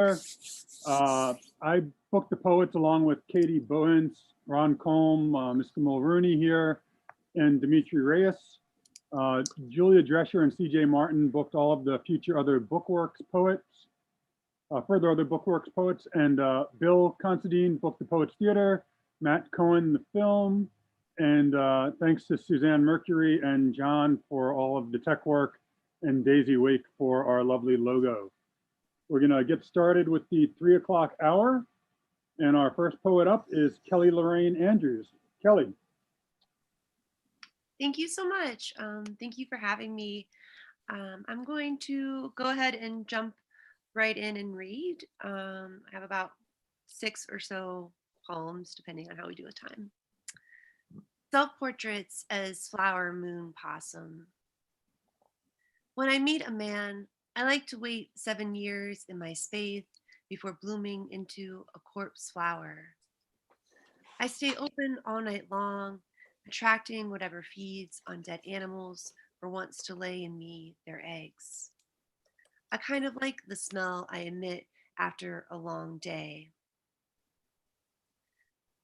I booked the poets along with Katie Bohens, Ron Colm, Mr. Mulrooney here, and Dimitri Reyes. Julia Drescher and CJ Martin booked all of the future other Bookworks poets, further other Bookworks poets, and Bill Considine booked the Poets Theater, Matt Cohen the film, and thanks to Suzanne Mercury and John for all of the tech work, and Daisy Wake for our lovely logo. We're gonna get started with the 3 o'clock hour, and our first poet up is Kelly Lorraine Andrews. Kelly. Thank you so much. Thank you for having me. I'm going to go ahead and jump right in and read. I have about 6 or so poems, depending on how we do with time. Self-portraits as flower moon possum. When I meet a man, I like to wait 7 years in my spade before blooming into a corpse flower. I stay open all night long, attracting whatever feeds on dead animals or wants to lay in me their eggs. I kind of like the smell I emit after a long day.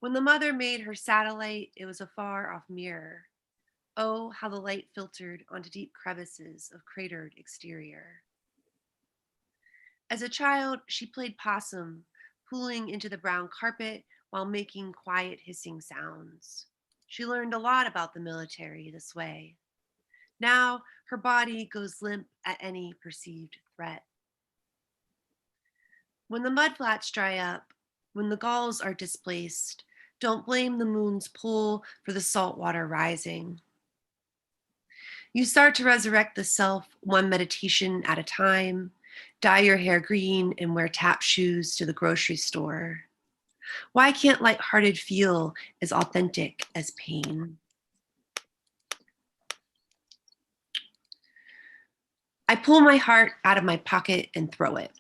When the mother made her satellite, it was a far off mirror. Oh, how the light filtered onto deep crevices of cratered exterior. As a child, she played possum, pulling into the brown carpet while making quiet hissing sounds. She learned a lot about the military this way. Now her body goes limp at any perceived threat. When the mudflats dry up, when the gulls are displaced, don't blame the moon's pull for the salt water rising. You start to resurrect the self one meditation at a time, dye your hair green and wear tap shoes to the grocery store. Why can't lighthearted feel as authentic as pain? I pull my heart out of my pocket and throw it.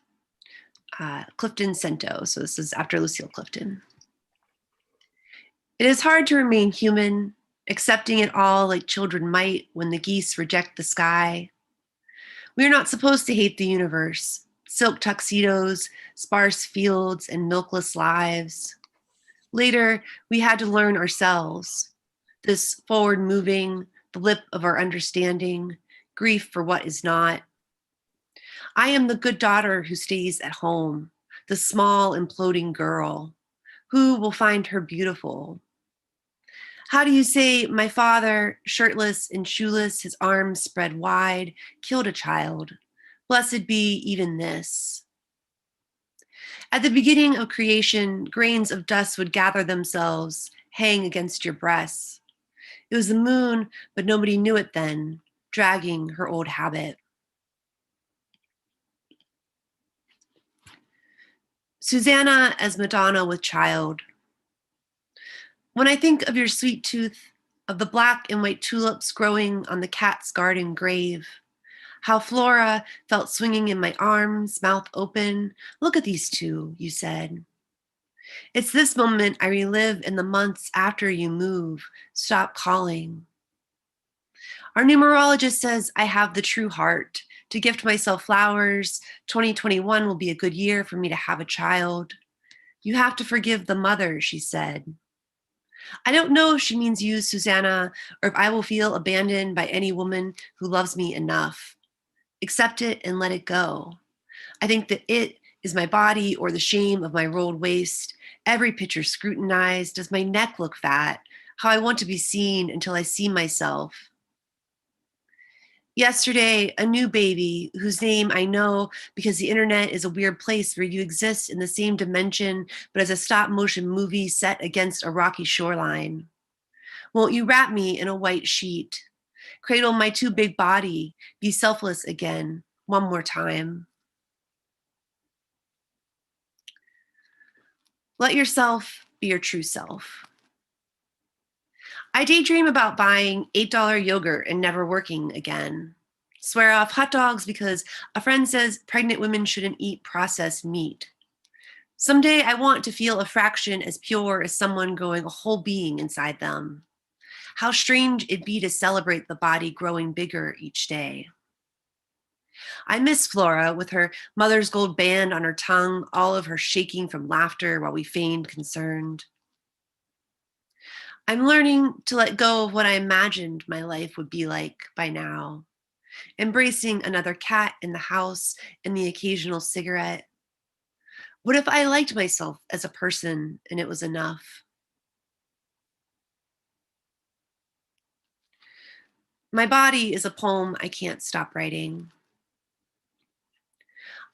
Clifton Cento, so this is after Lucille Clifton. It is hard to remain human, accepting it all like children might when the geese reject the sky. We are not supposed to hate the universe, silk tuxedos, sparse fields, and milkless lives. Later, we had to learn ourselves, this forward moving, the lip of our understanding, grief for what is not. I am the good daughter who stays at home, the small imploding girl. Who will find her beautiful? How do you say my father, shirtless and shoeless, his arms spread wide, killed a child? Blessed be even this. At the beginning of creation, grains of dust would gather themselves, hang against your breasts. It was the moon, but nobody knew it then, dragging her old habit. Susanna as Madonna with child. When I think of your sweet tooth, of the black and white tulips growing on the cat's garden grave, how Flora felt swinging in my arms, mouth open. Look at these two, you said. It's this moment I relive in the months after you move. Stop calling. Our numerologist says I have the true heart to gift myself flowers. 2021 will be a good year for me to have a child. You have to forgive the mother, she said. I don't know if she means you, Susanna, or if I will feel abandoned by any woman who loves me enough. Accept it and let it go. I think that it is my body or the shame of my rolled waist. Every picture scrutinized. Does my neck look fat? How I want to be seen until I see myself. Yesterday, a new baby whose name I know because the internet is a weird place where you exist in the same dimension, but as a stop motion movie set against a rocky shoreline. Won't you wrap me in a white sheet? Cradle my too big body, be selfless again, one more time. Let yourself be your true self. I daydream about buying $8 yogurt and never working again. Swear off hot dogs because a friend says pregnant women shouldn't eat processed meat. Someday I want to feel a fraction as pure as someone growing a whole being inside them. How strange it'd be to celebrate the body growing bigger each day. I miss Flora with her mother's gold band on her tongue, all of her shaking from laughter while we feigned concerned. I'm learning to let go of what I imagined my life would be like by now, embracing another cat in the house and the occasional cigarette. What if I liked myself as a person and it was enough? My body is a poem I can't stop writing.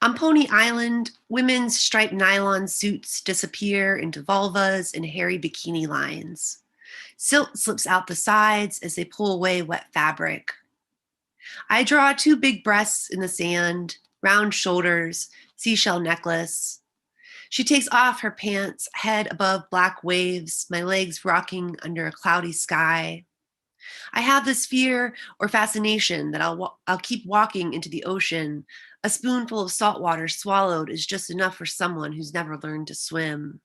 On Pony Island, women's striped nylon suits disappear into vulvas and hairy bikini lines. Silk slips out the sides as they pull away wet fabric. I draw two big breasts in the sand, round shoulders, seashell necklace. She takes off her pants, head above black waves, my legs rocking under a cloudy sky. I have this fear or fascination that I'll keep walking into the ocean. A spoonful of salt water swallowed is just enough for someone who's never learned to swim.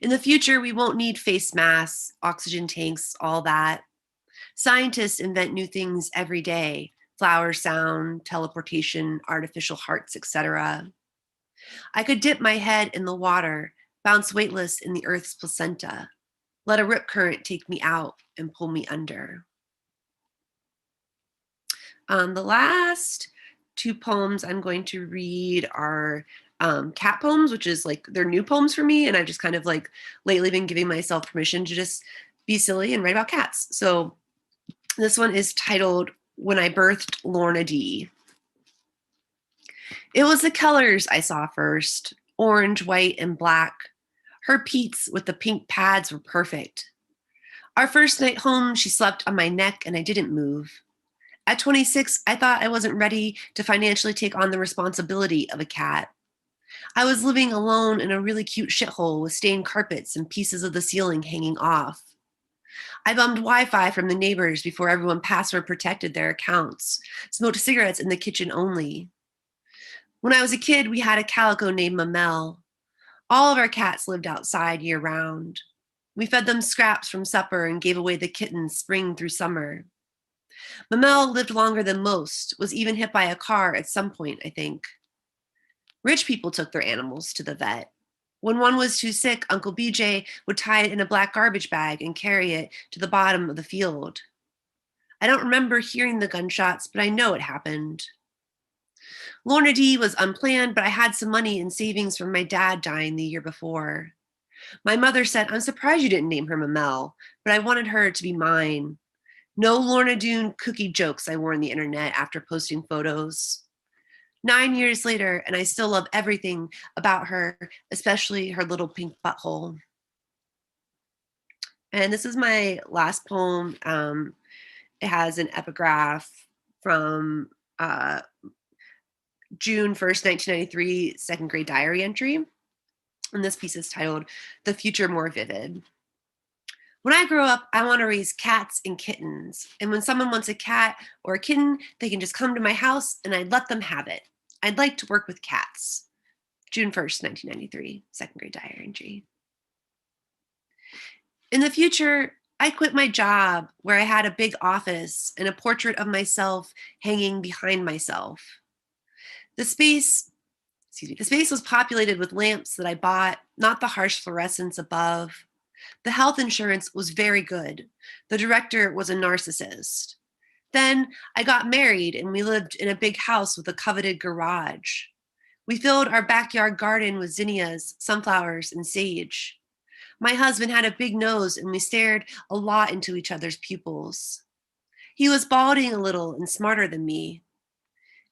In the future, we won't need face masks, oxygen tanks, all that. Scientists invent new things every day: flower sound, teleportation, artificial hearts, etc. I could dip my head in the water, bounce weightless in the Earth's placenta, let a rip current take me out and pull me under. The last two poems I'm going to read are cat poems, which is like they're new poems for me, and I've just kind of like lately been giving myself permission to just be silly and write about cats. So this one is titled When I Birthed Lorna D. It was the colors I saw first: orange, white, and black. Her Pete's with the pink pads were perfect. Our first night home, she slept on my neck and I didn't move. At 26, I thought I wasn't ready to financially take on the responsibility of a cat. I was living alone in a really cute shithole with stained carpets and pieces of the ceiling hanging off. I bummed Wi-Fi from the neighbors before everyone password protected their accounts, smoked cigarettes in the kitchen only. When I was a kid, we had a calico named Mamel. All of our cats lived outside year round. We fed them scraps from supper and gave away the kittens spring through summer. Mamel lived longer than most, was even hit by a car at some point, I think. Rich people took their animals to the vet. When one was too sick, Uncle BJ would tie it in a black garbage bag and carry it to the bottom of the field. I don't remember hearing the gunshots, but I know it happened. Lorna D was unplanned, but I had some money in savings from my dad dying the year before. My mother said, I'm surprised you didn't name her Mamel, but I wanted her to be mine. No Lorna Doone cookie jokes I wore on the internet after posting photos. 9 years later, and I still love everything about her, especially her little pink butthole. And this is my last poem. It has an epigraph from June 1st, 1993, second grade diary entry. And this piece is titled The Future More Vivid. When I grow up, I want to raise cats and kittens. And when someone wants a cat or a kitten, they can just come to my house and I'd let them have it. I'd like to work with cats. June 1st, 1993, second grade diary entry. In the future, I quit my job where I had a big office and a portrait of myself hanging behind myself. The space was populated with lamps that I bought, not the harsh fluorescence above. The health insurance was very good. The director was a narcissist. Then I got married and we lived in a big house with a coveted garage. We filled our backyard garden with zinnias, sunflowers, and sage. My husband had a big nose and we stared a lot into each other's pupils. He was balding a little and smarter than me.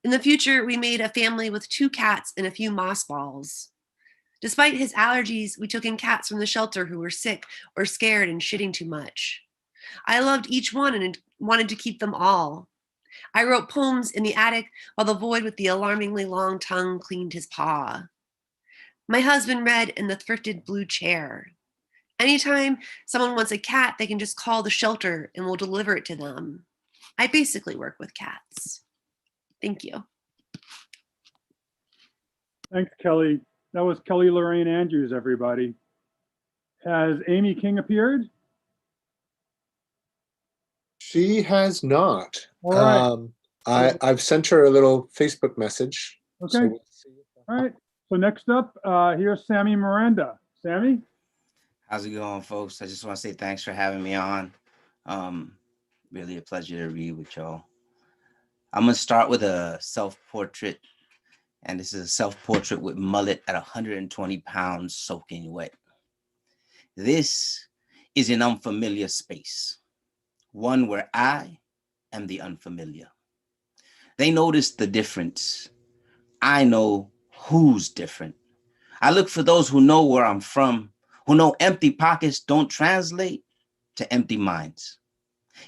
In the future, we made a family with 2 cats and a few mossballs. Despite his allergies, we took in cats from the shelter who were sick or scared and shitting too much. I loved each one and wanted to keep them all. I wrote poems in the attic while the void with the alarmingly long tongue cleaned his paw. My husband read in the thrifted blue chair. Anytime someone wants a cat, they can just call the shelter and we'll deliver it to them. I basically work with cats. Thank you. Thanks, Kelly. That was Kelly Lorraine Andrews, everybody. Has Amy King appeared? She has not. All right. I've sent her a little Facebook message. Okay. So we'll see. All right. So next up, here's Sammy Miranda. Sammy? How's it going, folks? I just want to say thanks for having me on. Really a pleasure to read with y'all. I'm going to start with a self-portrait, and this is a self-portrait with mullet at 120 pounds soaking wet. This is an unfamiliar space, one where I am the unfamiliar. They notice the difference. I know who's different. I look for those who know where I'm from, who know empty pockets don't translate to empty minds.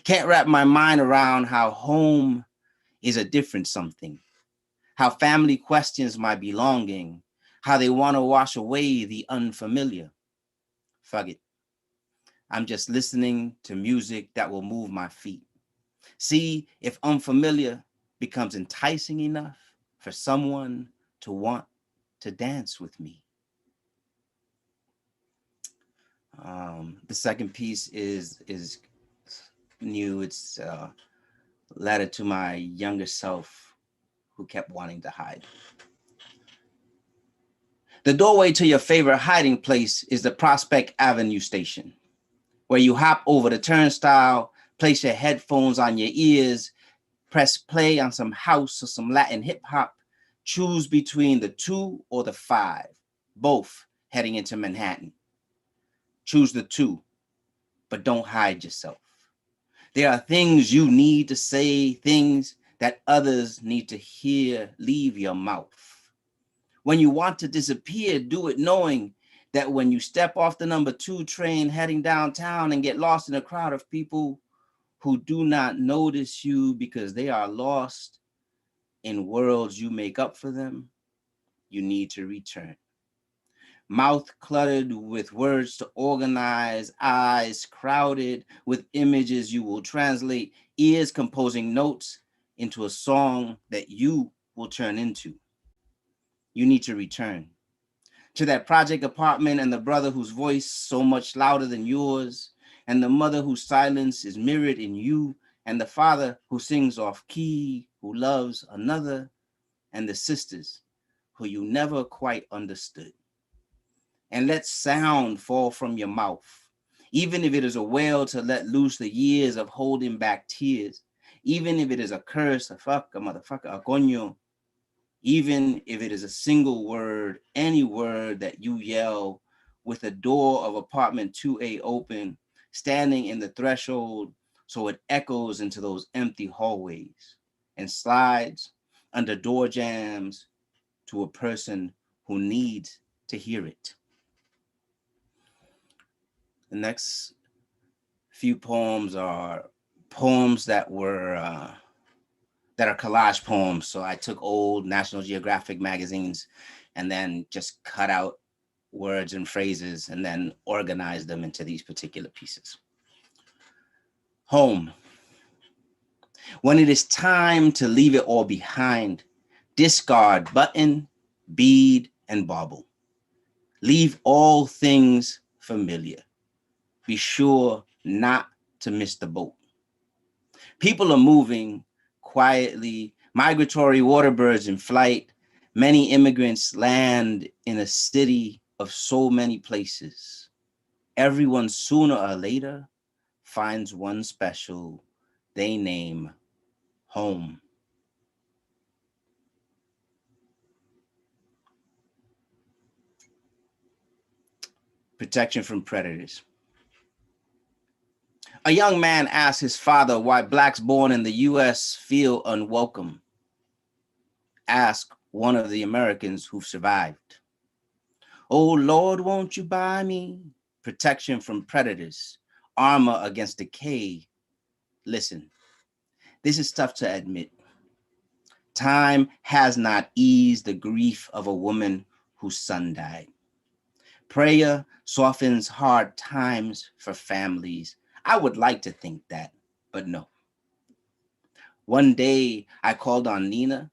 Can't wrap my mind around how home is a different something, how family questions my belonging, how they want to wash away the unfamiliar. Fuck it. I'm just listening to music that will move my feet. See if unfamiliar becomes enticing enough for someone to want to dance with me. The second piece is new. It's a letter to my younger self who kept wanting to hide. The doorway to your favorite hiding place is the Prospect Avenue station, where you hop over the turnstile, place your headphones on your ears, press play on some house or some Latin hip hop, choose between the 2 or the 5, both heading into Manhattan. Choose the 2, but don't hide yourself. There are things you need to say, things that others need to hear leave your mouth. When you want to disappear, do it knowing that when you step off the number 2 train heading downtown and get lost in a crowd of people who do not notice you because they are lost in worlds you make up for them, you need to return. Mouth cluttered with words to organize, eyes crowded with images you will translate, ears composing notes into a song that you will turn into. You need to return to that project apartment and the brother whose voice so much louder than yours, and the mother whose silence is mirrored in you, and the father who sings off key, who loves another, and the sisters who you never quite understood. And let sound fall from your mouth, even if it is a wail to let loose the years of holding back tears, even if it is a curse, a fuck, a motherfucker, a coño, even if it is a single word, any word that you yell with the door of apartment 2A open, standing in the threshold so it echoes into those empty hallways and slides under door jams to a person who needs to hear it. The next few poems are poems that are collage poems. So I took old National Geographic magazines and then just cut out words and phrases and then organized them into these particular pieces. Home. When it is time to leave it all behind, discard button, bead, and bauble. Leave all things familiar. Be sure not to miss the boat. People are moving quietly, migratory water birds in flight. Many immigrants land in a city of so many places. Everyone sooner or later finds one special they name home. Protection from predators. A young man asked his father why blacks born in the US feel unwelcome. Ask one of the Americans who've survived. Oh Lord, won't you buy me protection from predators, armor against decay? Listen, this is tough to admit. Time has not eased the grief of a woman whose son died. Prayer softens hard times for families. I would like to think that, but no. One day I called on Nina.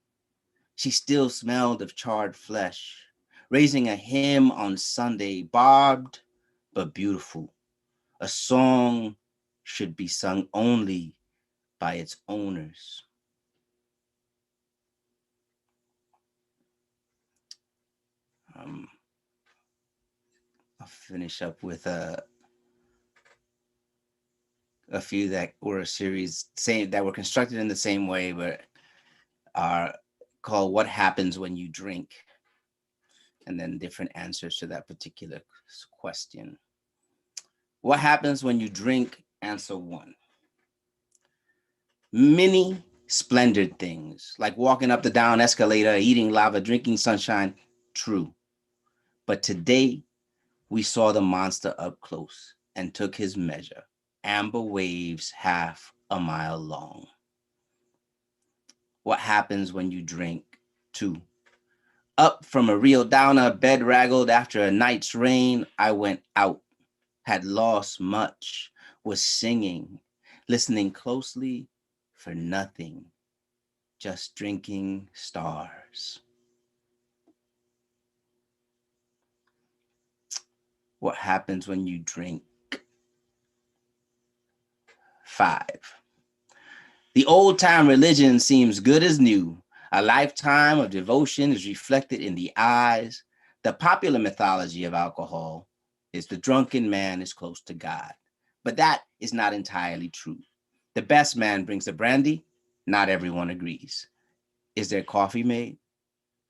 She still smelled of charred flesh, raising a hymn on Sunday, barbed but beautiful. A song should be sung only by its owners. I'll finish up with a few that were a series that were constructed in the same way, but are called "What Happens When You Drink," and then different answers to that particular question. What happens when you drink? Answer 1. Many splendid things, like walking up the down escalator, eating lava, drinking sunshine. True. But today, we saw the monster up close and took his measure. Amber waves half a mile long. What happens when you drink? 2. Up from a real downer, bed raggled after a night's rain, I went out, had lost much, was singing, listening closely for nothing, just drinking stars. What happens when you drink? 5. The old-time religion seems good as new. A lifetime of devotion is reflected in the eyes. The popular mythology of alcohol is the drunken man is close to God. But that is not entirely true. The best man brings the brandy. Not everyone agrees. Is there coffee made?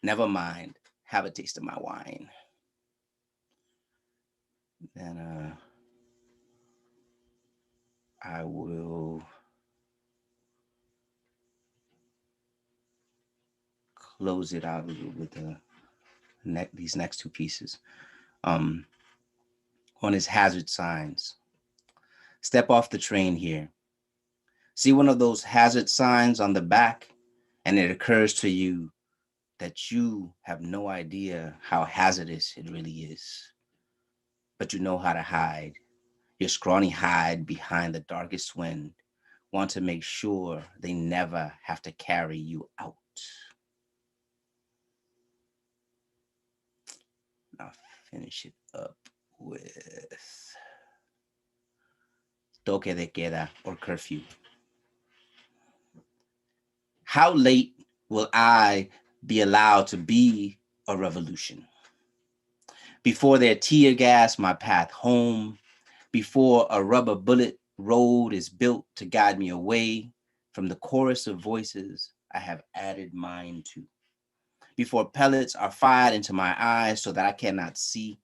Never mind. Have a taste of my wine. Then I will close it out with these next 2 pieces. One is hazard signs. Step off the train here. See one of those hazard signs on the back, and it occurs to you that you have no idea how hazardous it really is. But you know how to hide. Your scrawny hide behind the darkest wind. Want to make sure they never have to carry you out. Now finish it up with toque de queda or curfew. How late will I be allowed to be a revolution? Before their tear gas my path home, before a rubber bullet road is built to guide me away from the chorus of voices I have added mine to, before pellets are fired into my eyes so that I cannot see,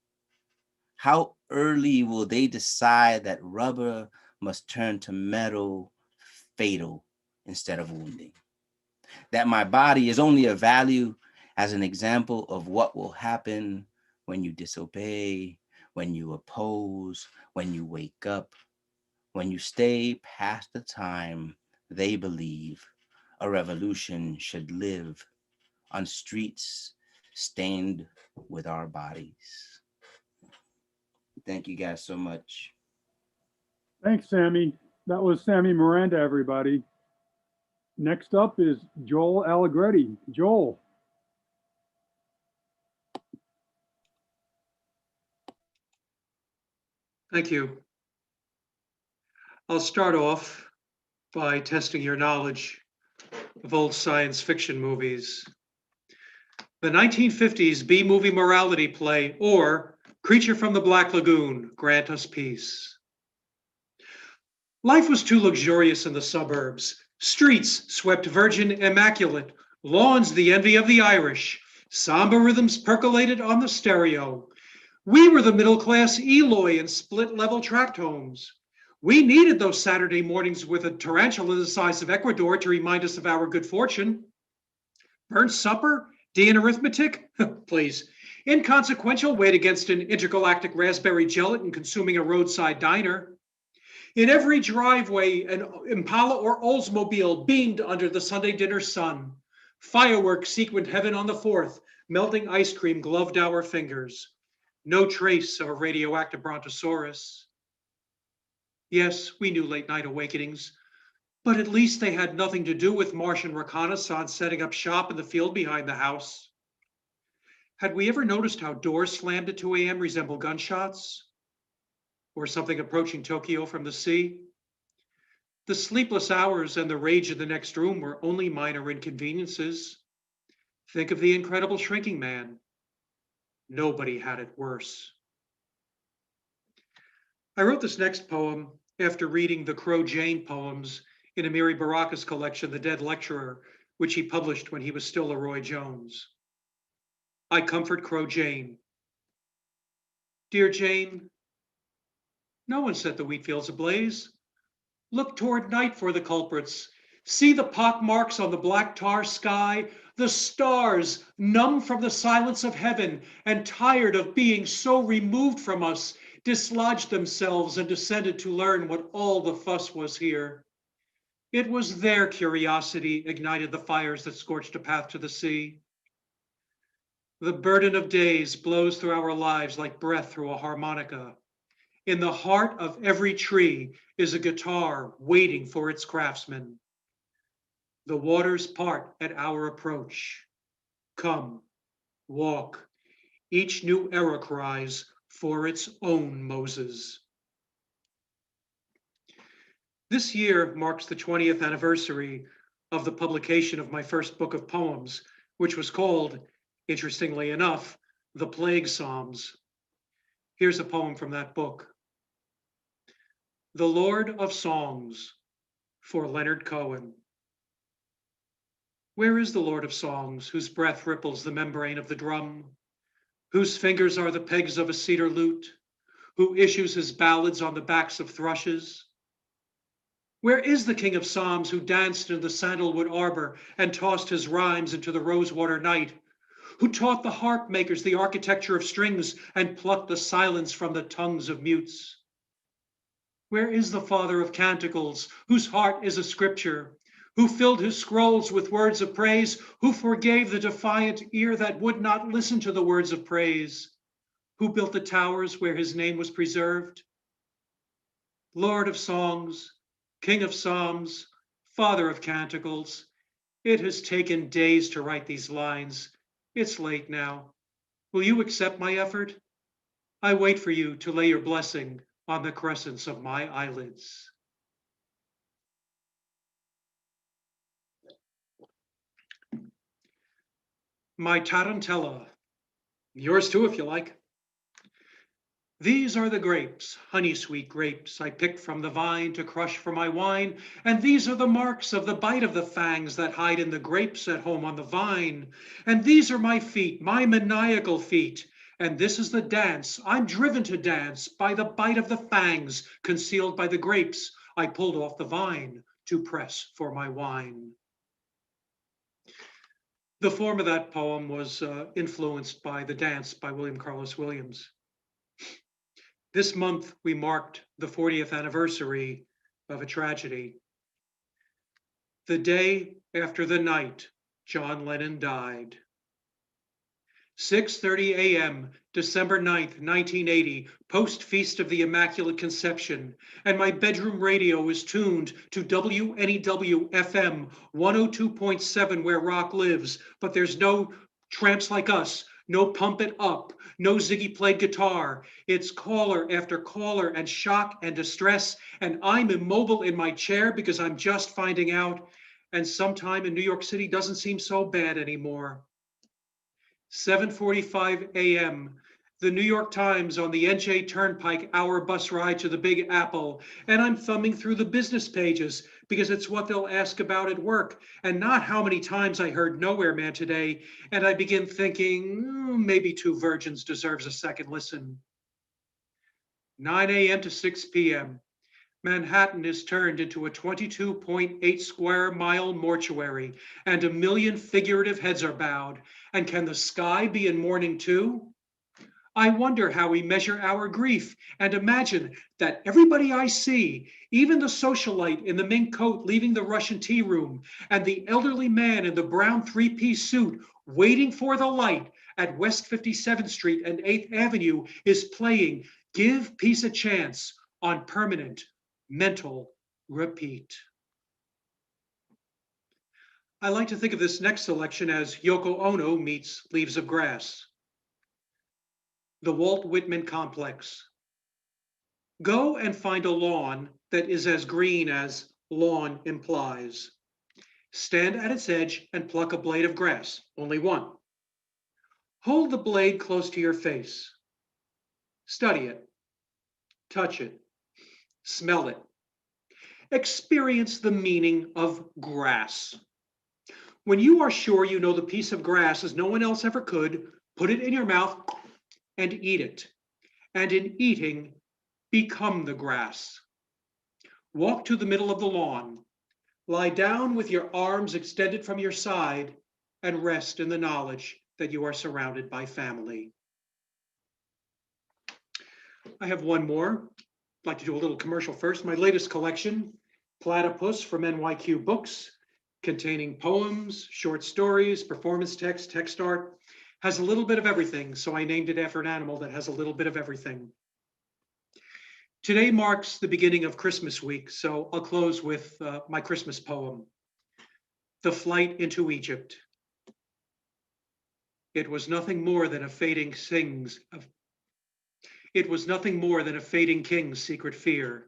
how early will they decide that rubber must turn to metal, fatal instead of wounding? That my body is only of value as an example of what will happen when you disobey, when you oppose, when you wake up, when you stay past the time they believe a revolution should live on streets stained with our bodies. Thank you guys so much. Thanks, Sammy. That was Sammy Miranda, everybody. Next up is Joel Allegretti. Joel. Thank you. I'll start off by testing your knowledge of old science fiction movies. The 1950s B-movie morality play, or Creature from the Black Lagoon, Grant Us Peace. Life was too luxurious in the suburbs. Streets swept virgin immaculate, lawns the envy of the Irish, samba rhythms percolated on the stereo. We were the middle-class Eloy in split-level tract homes. We needed those Saturday mornings with a tarantula the size of Ecuador to remind us of our good fortune. Burnt supper? D in arithmetic? Please. Inconsequential weight against an intergalactic raspberry gelatin consuming a roadside diner. In every driveway, an Impala or Oldsmobile beamed under the Sunday dinner sun. Fireworks sequined heaven on the 4th, melting ice cream gloved our fingers. No trace of a radioactive brontosaurus. Yes, we knew late night awakenings, but at least they had nothing to do with Martian reconnaissance setting up shop in the field behind the house. Had we ever noticed how doors slammed at 2 a.m. resemble gunshots? Or something approaching Tokyo from the sea? The sleepless hours and the rage in the next room were only minor inconveniences. Think of the incredible shrinking man. Nobody had it worse. I wrote this next poem after reading the Crow Jane poems in Amiri Baraka's collection, The Dead Lecturer, which he published when he was still a Roy Jones. I comfort Crow Jane. Dear Jane, no one set the wheat fields ablaze. Look toward night for the culprits. See the pock marks on the black tar sky, the stars, numb from the silence of heaven and tired of being so removed from us, dislodged themselves and descended to learn what all the fuss was here. It was their curiosity ignited the fires that scorched a path to the sea. The burden of days blows through our lives like breath through a harmonica. In the heart of every tree is a guitar waiting for its craftsman. The waters part at our approach. Come, walk. Each new era cries for its own Moses. This year marks the 20th anniversary of the publication of my first book of poems, which was called, interestingly enough, The Plague Psalms. Here's a poem from that book. The Lord of Songs, for Leonard Cohen. Where is the Lord of Songs, whose breath ripples the membrane of the drum, whose fingers are the pegs of a cedar lute, who issues his ballads on the backs of thrushes? Where is the King of Psalms who danced in the sandalwood arbor and tossed his rhymes into the rosewater night, who taught the harp makers the architecture of strings and plucked the silence from the tongues of mutes? Where is the Father of Canticles, whose heart is a scripture, who filled his scrolls with words of praise, who forgave the defiant ear that would not listen to the words of praise, who built the towers where his name was preserved? Lord of songs, King of Psalms, Father of Canticles, it has taken days to write these lines. It's late now. Will you accept my effort? I wait for you to lay your blessing on the crescents of my eyelids. My tarantella, yours too if you like. These are the grapes, honey-sweet grapes, I picked from the vine to crush for my wine, and these are the marks of the bite of the fangs that hide in the grapes at home on the vine. And these are my feet, my maniacal feet, and this is the dance I'm driven to dance by the bite of the fangs concealed by the grapes I pulled off the vine to press for my wine. The form of that poem was influenced by The Dance by William Carlos Williams. This month, we marked the 40th anniversary of a tragedy. The day after the night John Lennon died. 6:30 a.m., December 9th, 1980, post-Feast of the Immaculate Conception, and my bedroom radio is tuned to WNEW FM 102.7 where rock lives, but there's no Tramps Like Us, no Pump It Up, no Ziggy played guitar. It's caller after caller and shock and distress, and I'm immobile in my chair because I'm just finding out, and sometime in New York City doesn't seem so bad anymore. 7:45 a.m., the New York Times on the NJ Turnpike hour bus ride to the Big Apple, and I'm thumbing through the business pages because it's what they'll ask about at work, and not how many times I heard Nowhere Man today, and I begin thinking, maybe Two Virgins deserves a second listen. 9 a.m. to 6 p.m., Manhattan is turned into a 22.8 square mile mortuary, and a million figurative heads are bowed. And can the sky be in mourning too? I wonder how we measure our grief and imagine that everybody I see, even the socialite in the mink coat leaving the Russian tea room, and the elderly man in the brown three-piece suit waiting for the light at West 57th Street and 8th Avenue, is playing Give Peace a Chance on permanent mental repeat. I like to think of this next selection as Yoko Ono meets Leaves of Grass. The Walt Whitman Complex. Go and find a lawn that is as green as lawn implies. Stand at its edge and pluck a blade of grass, only one. Hold the blade close to your face. Study it. Touch it. Smell it. Experience the meaning of grass. When you are sure you know the piece of grass as no one else ever could, put it in your mouth and eat it. And in eating, become the grass. Walk to the middle of the lawn. Lie down with your arms extended from your side and rest in the knowledge that you are surrounded by family. I have one more. I'd like to do a little commercial first. My latest collection, Platypus from NYQ Books, containing poems, short stories, performance text, text art, has a little bit of everything, so I named it after an animal that has a little bit of everything. Today marks the beginning of Christmas week, so I'll close with my Christmas poem, The Flight into Egypt. It was nothing more than a fading king's secret fear,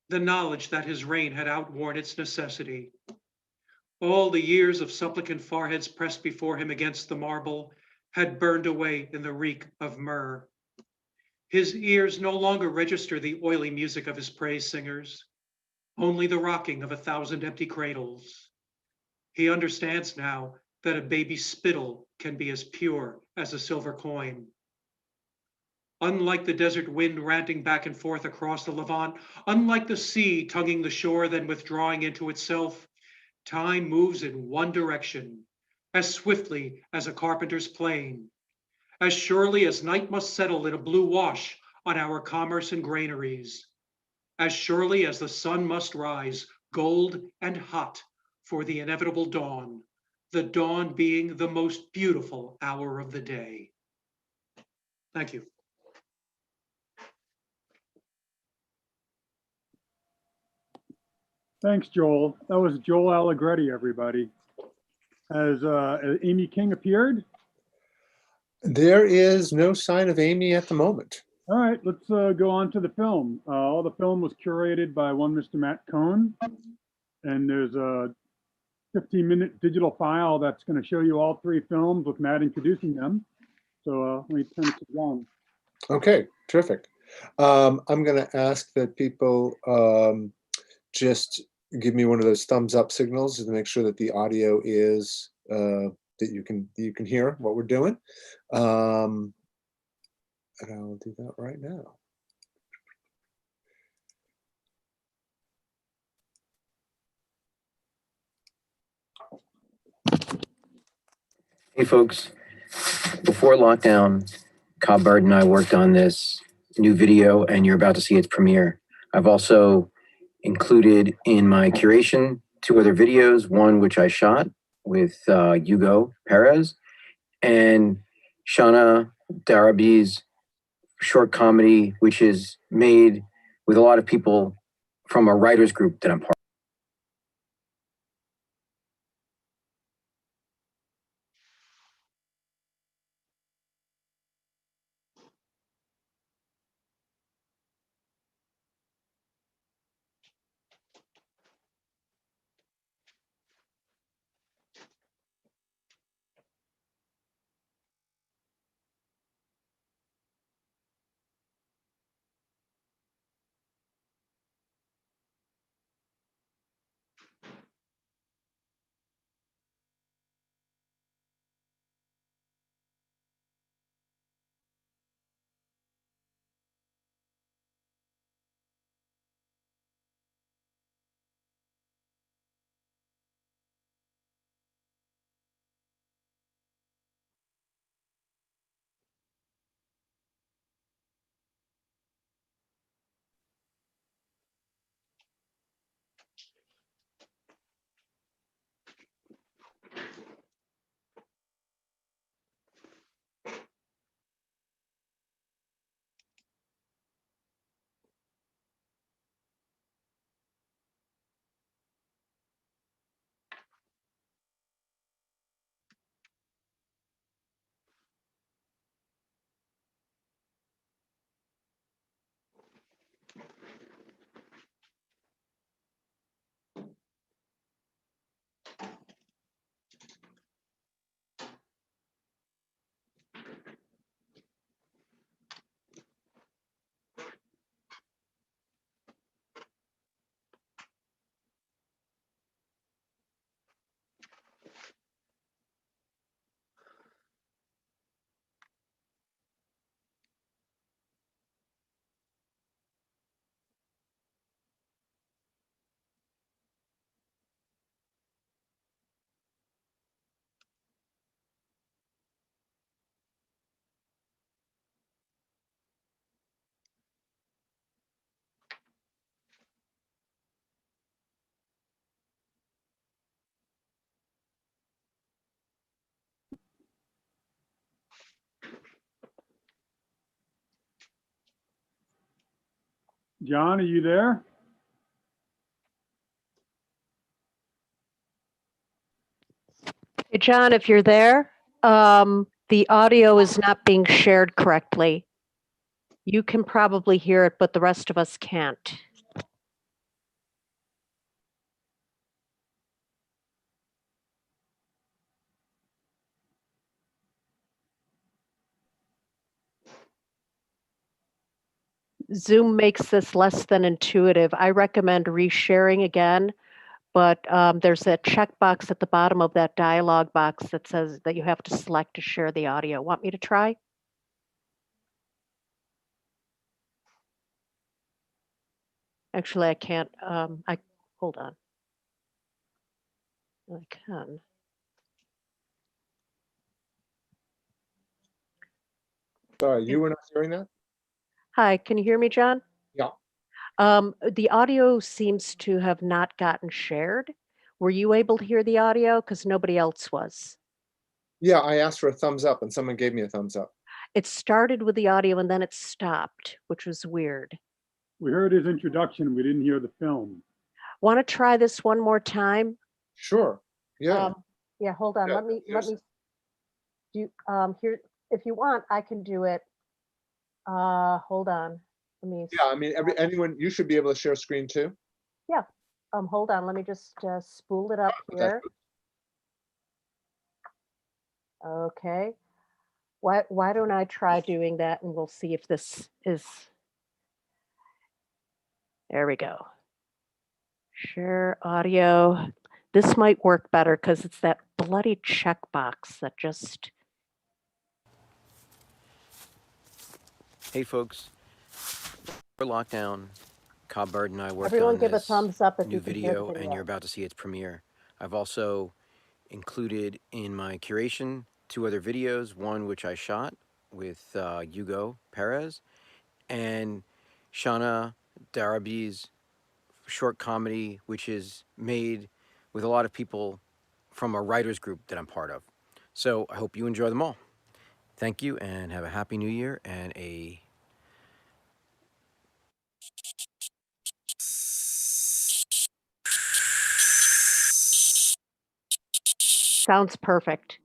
the knowledge that his reign had outworn its necessity. All the years of supplicant foreheads pressed before him against the marble had burned away in the reek of myrrh. His ears no longer register the oily music of his praise singers, only the rocking of 1,000 empty cradles. He understands now that a baby's spittle can be as pure as a silver coin. Unlike the desert wind ranting back and forth across the Levant, unlike the sea tonguing the shore then withdrawing into itself, time moves in one direction, as swiftly as a carpenter's plane, as surely as night must settle in a blue wash on our commerce and granaries, as surely as the sun must rise, gold and hot, for the inevitable dawn, the dawn being the most beautiful hour of the day. Thank you. Thanks, Joel. That was Joel Allegretti, everybody. Has Amy King appeared? There is no sign of Amy at the moment. All right, let's go on to the film. All the film was curated by one Mr. Matt Cohn, and there's a 15-minute digital file that's going to show you all 3 films with Matt introducing them. So let me turn it to John. Okay, terrific. I'm going to ask that people just give me one of those thumbs up signals to make sure that the audio is that you can hear what we're doing. And I'll do that right now. Hey folks, before lockdown, Cobb Bird and I worked on this new video and you're about to see its premiere. I've also included in my curation 2 other videos, one which I shot with Hugo Perez and Shauna Darabi's short comedy, which is made with a lot of people from a writers group that I'm part of. John, are you there? Hey, John, if you're there, the audio is not being shared correctly. You can probably hear it, but the rest of us can't. Zoom makes this less than intuitive. I recommend resharing again, but there's a checkbox at the bottom of that dialog box that says that you have to select to share the audio. Want me to try? Actually, I can't. Hold on. I can. Sorry, you were not hearing that? Hi, can you hear me, John? Yeah. The audio seems to have not gotten shared. Were you able to hear the audio? Because nobody else was. Yeah, I asked for a thumbs up and someone gave me a thumbs up. It started with the audio and then it stopped, which was weird. We heard his introduction. We didn't hear the film. Want to try this one more time? Sure. Yeah. Yeah, hold on. Yeah, Let me here's- do here. If you want, I can do it. Hold on. Let me. Yeah, I mean, anyone, you should be able to share screen too. Hold on. Let me just spool it up here. Okay. Why don't I try doing that and we'll see if this is. There we go. Share audio. This might work better because it's that bloody checkbox that just. Hey, folks. For lockdown, Cobb Bird and I worked Everyone on give a this thumbs up if new you can hear the video, and video. you're about to see its premiere. I've also included in my curation 2 other videos, one which I shot with Hugo Perez and Shauna Darabi's short comedy, which is made with a lot of people from a writers group that I'm part of. So I hope you enjoy them all. Thank you and have a happy new year and a Sounds perfect.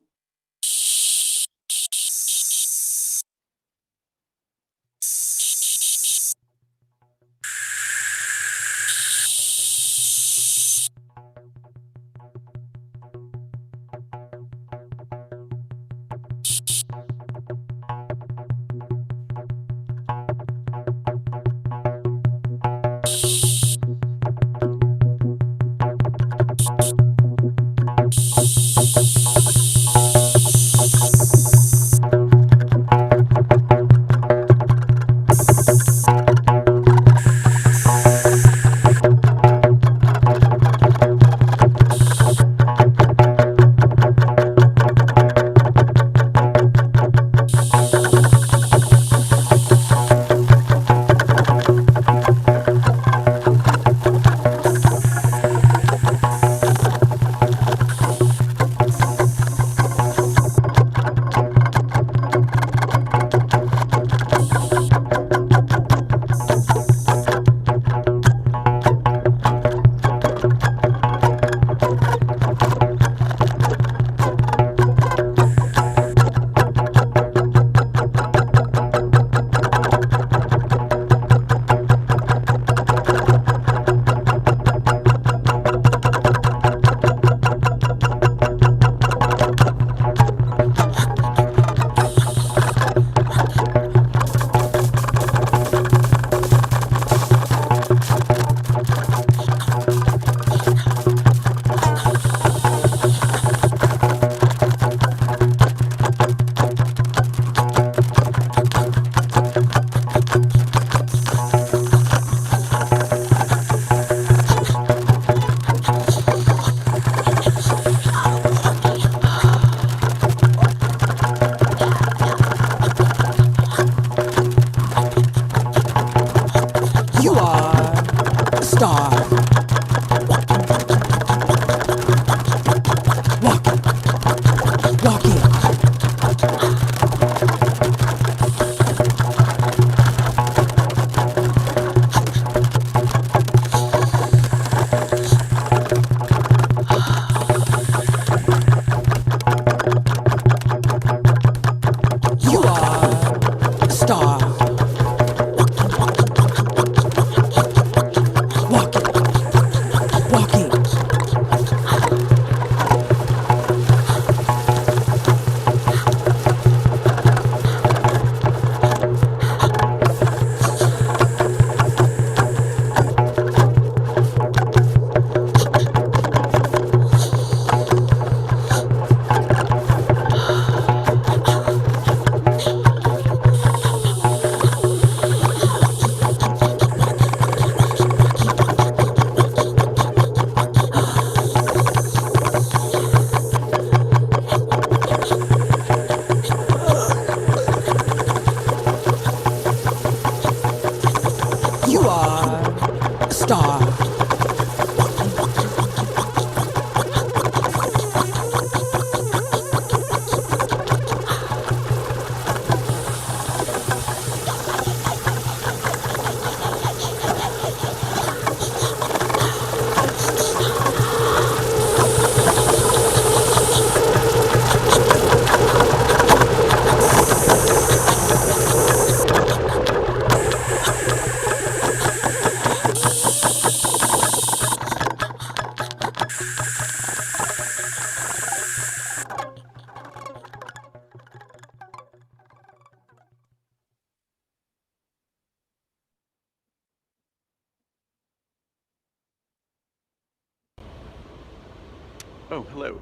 Oh, hello.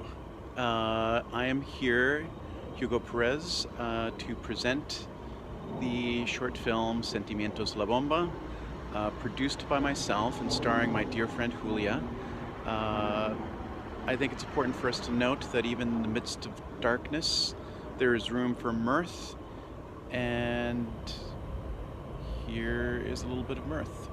I am here, Hugo Perez, to present the short film Sentimientos La Bomba, produced by myself and starring my dear friend Julia. Uh, I think it's important for us to note that even in the midst of darkness, there is room for mirth, and here is a little bit of mirth.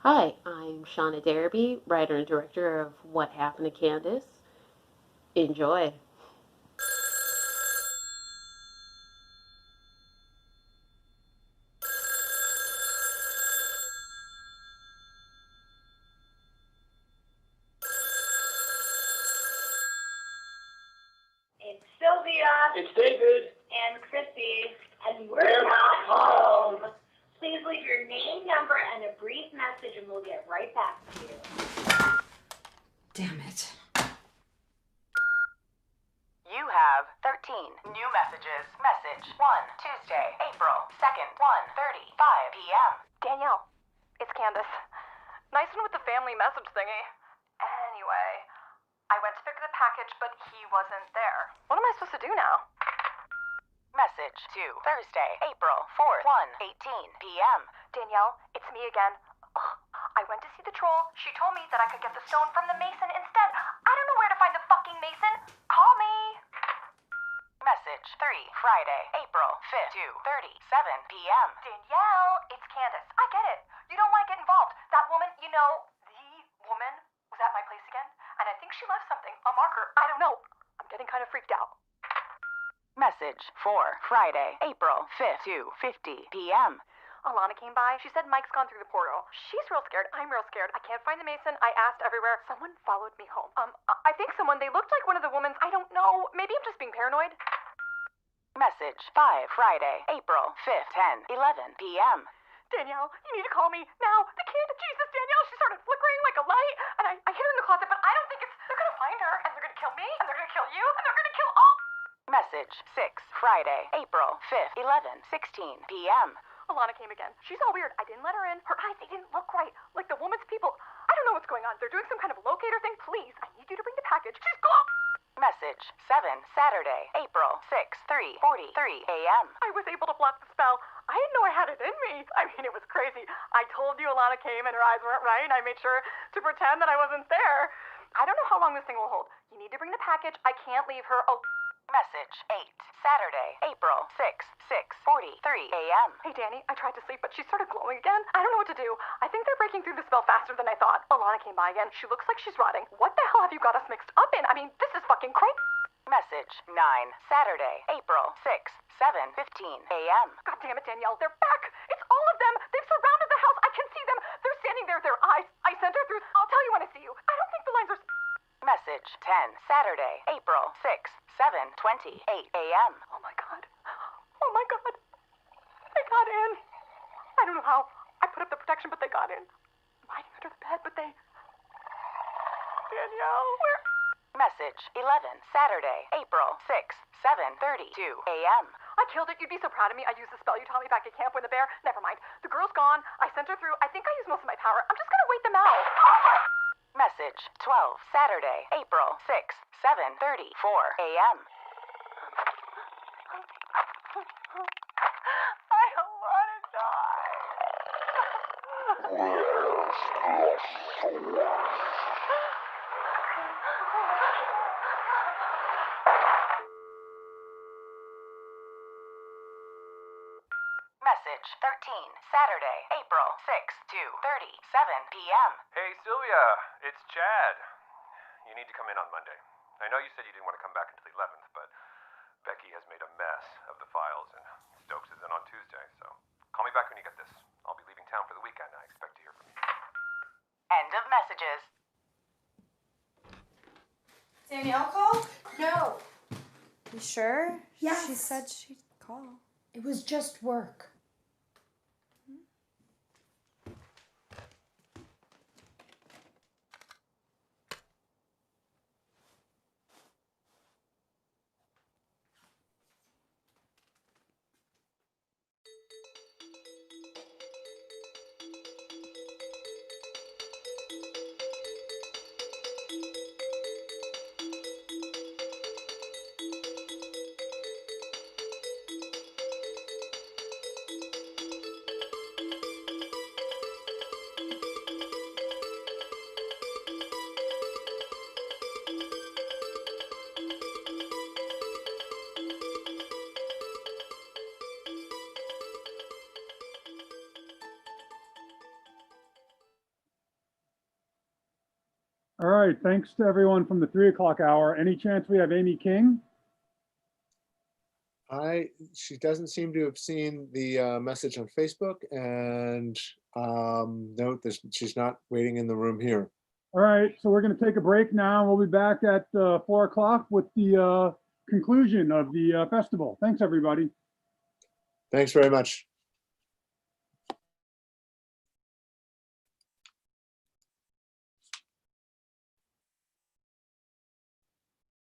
Hi, I'm Shauna Derby, writer and director of What Happened to Candace. Enjoy. It's Sylvia. It's David. And Chrissy. And we're not home. Please leave your name, number, and a brief message, and we'll get right back to you. Damn it. You have 13 new messages. Message 1, Tuesday, April 2nd, 1:35 p.m. Danielle, it's Candace. Nice one with the family message thingy. Anyway, I went to pick the package, but he wasn't there. What am I supposed to do now? Message 2, Thursday, April 4th, 1:18 p.m. Danielle, it's me again. Ugh, I went to see the troll. She told me that I could get the stone from the mason instead. I don't know where to find the fucking mason. Call me. Message 3, Friday, April 5th, 2:37 p.m. Danielle, it's Candace. I get it. You don't want to get involved. That woman, the woman was at my place again, and I think she left something, a marker. I don't know. I'm getting kind of freaked out. Message 4, Friday, April 5th, 2:50 p.m. Alana came by. She said Mike's gone through the portal. She's real scared. I'm real scared. I can't find the mason. I asked everywhere. Someone followed me home. I think someone. They looked like one of the women's. I don't know. Maybe I'm just being paranoid. Message 5, Friday, April 5th, 10:11 p.m. Danielle, you need to call me now. The kid, Jesus, Danielle, she started flickering like a light, and I hid her in the closet, but I don't think it's. They're gonna find her, and they're gonna kill me, and they're gonna kill you, and they're gonna kill all. Message 6, Friday, April 5th, 11:16 p.m. Alana came again. She's all weird. I didn't let her in. Her eyes, they didn't look right. Like the woman's people. I don't know what's going on. They're doing some kind of locator thing. Please, I need you to bring the package. She's gone. Message 7, Saturday, April 6th, 3:43 a.m. I was able to block the spell. I didn't know I had it in me. I mean, it was crazy. I told you Alana came and her eyes weren't right, and I made sure to pretend that I wasn't there. I don't know how long this thing will hold. You need to bring the package. I can't leave her alone. Message 8, Saturday, April 6th, 6:43 a.m. Hey, Danny, I tried to sleep, but she started glowing again. I don't know what to do. I think they're breaking through the spell faster than I thought. Alana came by again. She looks like she's rotting. What the hell have you got us mixed up in? I mean, this is fucking crazy. Message 9, Saturday, April 6th, 7:15 a.m. God damn it, Danielle. They're back. It's all of them. They've surrounded the house. I can see them. They're standing there, their eyes. I sent her through. I'll tell you when I see you. I don't think the lines are... Message 10, Saturday, April 6th, 7:28 a.m. Oh my God. Oh my God. They got in. I don't know how. I put up the protection, but they got in. I'm hiding under the bed, but they... Danielle, where... Message 11, Saturday, April 6th, 7:32 a.m. I killed it. You'd be so proud of me. I used the spell you taught me back at camp when the bear... Never mind. The girl's gone. I sent her through. I think I used most of my power. I'm just gonna wait them out. Message 12, Saturday, April 6th, 7:34 a.m. I don't want to die. Message 13, Saturday, April 6th, 2:37 p.m. Hey, Sylvia, it's Chad. You need to come in on Monday. I know you said you didn't want to come back until the 11th, but Becky has made a mess of the files, and Stokes is in on Tuesday, so call me back when you get this. I'll be leaving town for the weekend, and I expect to hear from you. End of messages. Danielle called? No, You sure? Yes. She said she'd call. it was just work. All right, thanks to everyone from the 3 o'clock hour. Any chance we have Amy King? She doesn't seem to have seen the message on Facebook, and note that she's not waiting in the room here. All right, so we're going to take a break now. We'll be back at 4 o'clock with the conclusion of the festival. Thanks, everybody. Thanks very much.